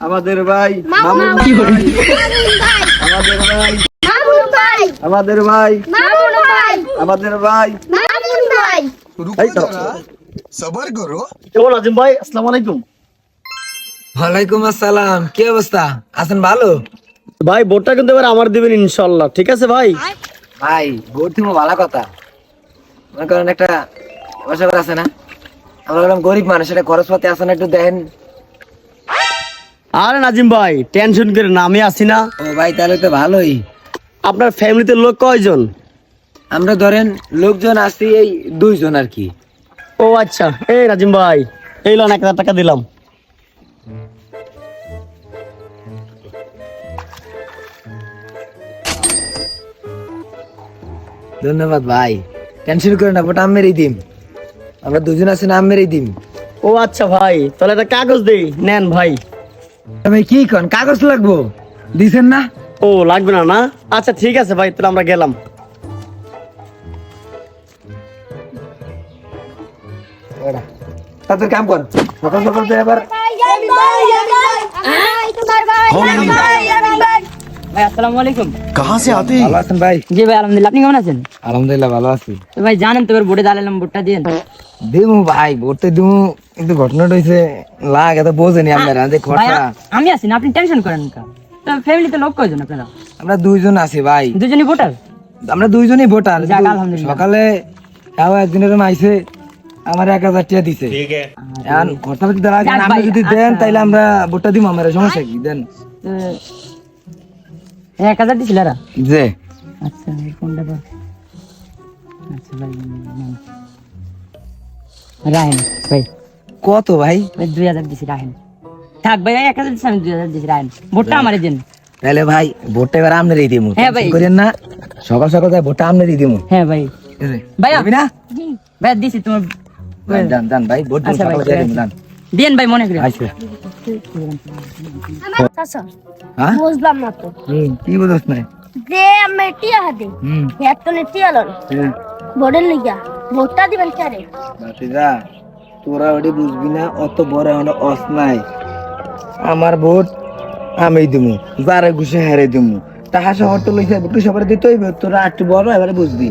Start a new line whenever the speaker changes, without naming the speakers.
আমাদের ভাই
মামুন
মামুন
ভাই,
ভাই,
মামুন ভাই,
আমাদের ভাই
মামুন ভাই,
আমাদের ভাই
মামুন ভাই,
আমাদের ভাই।
মামুন ভাই।
এই তো
सबर करो।
কেমন আছেন ভাই? আসসালামু আলাইকুম।
ওয়ালাইকুম আসসালাম, কি অবস্থা? আছেন ভালো?
ভাই ভোটটা কিন্তু এবার আমার দিবেন ইনশাআল্লাহ, ঠিক আছে ভাই?
ভাই ভোট দিব ভালো কথা, মনে করেন একটা বছর আছে না, আমরা বললাম গরিব মানুষ, এটা খরচপাতি আছে না, একটু দেখেন।
আরে নাজিম ভাই টেনশন করে না, আমি আছি না।
ও ভাই তাহলে তো ভালোই।
আপনার ফ্যামিলিতে লোক কয়জন?
আমরা ধরেন লোকজন আসছি এই 2 জন আর কি।
ও আচ্ছা, এই নাজিম ভাই এই লোন 1000 টাকা দিলাম।
ধন্যবাদ ভাই, টেনশন করে না, ভোট আমেরই দিম। আমরা 2 জন আছি না, আমেরই দিম।
ও আচ্ছা ভাই, তাহলে একটা কাগজ দেই, নেন ভাই।
ভাই কি কোন, কাগজ লাগবো? দিছেন না?
ও লাগবে না না? আচ্ছা ঠিক আছে ভাই, তাহলে আমরা গেলাম।
তাদের কাম কর, সকাল সকাল তো এবার।
ভাই আসসালামু আলাইকুম।
कहाँ से आते
ভালো আছেন ভাই?
জি ভাই আলহামদুলিল্লাহ, আপনি কেমন আছেন?
আলহামদুলিল্লাহ ভালো আছি।
তো ভাই জানেন তো এবার ভোটে দাঁড়ালাম, ভোটটা দিন।
দিমু ভাই, ভোটে দিমু, কিন্তু ঘটনাটা হইছে লাগ এত বোঝেনি আপনারা যে
ভাই
খরচা।
আমি আছি না, আপনি টেনশন করেন না। তো ফ্যামিলিতে লোক কয়জন আপনারা?
আমরা 2 জন আছি ভাই,
দুজনই ভোটার?
আমরা 2 জনই ভোটার।
যাক,
কিন্তু
আলহামদুলিল্লাহ।
সকালে তাও একদিনের আইছে, আমার 1000 টাকা দিছে। এখন খরচাপাতি দ্বারা
যাক
আপনি
ভাই,
যদি দেন
আচ্ছা।
তাইলে আমরা ভোটটা দিমু, আমার সমস্যা কি দেন।
তো 1000 দিছিল এরা?
যে
আচ্ছা কোনটা বল? আচ্ছা ভাই রাহেন ভাই,
কত ভাই?
ভাই 2000 দিছি রাহেন। থাক ভাই, 1000 দিছি, আমি 2000 দিছি রাহেন। ভোটটা আমারই দিন।
তাহলে ভাই ভোটটা এবার আমনেরই দিমু,
হ্যাঁ ভাই।
টেনশন করেন না, সকাল সকাল যাই ভোটটা আমনেরই দিমু।
হ্যাঁ ভাই।
ঠিক আছে?
ভাইয়া।
দিবি না?
ভাই দিছি তোমার।
যান যান ভাই, ভোট দিমু,
আচ্ছা ভাই,
সকাল
ঠিক
যাই
আছে।
দিমু, যান।
দেন ভাই মনে করে।
আচ্ছা।
চাচা,
হ্যাঁ?
বুঝলাম না তো।
কি বুঝছ না?
যে আমি টিয়া হাতে,
হুম।
হেতনে টিয়া লন,
হ্যাঁ।
ভোটের লিগা, ভোটটা দিবেন কারে?
বাতিজা, তোরা ওটি বুঝবি না, অত বড় এখন অস নাই। আমার ভোট আমি দিমু, যারে ঘুষে হেরে দিমু। টাকা শহর তো লইছে, একটু সবার দিতে হইবে, তোরা একটু বড় এবারে বুঝবি।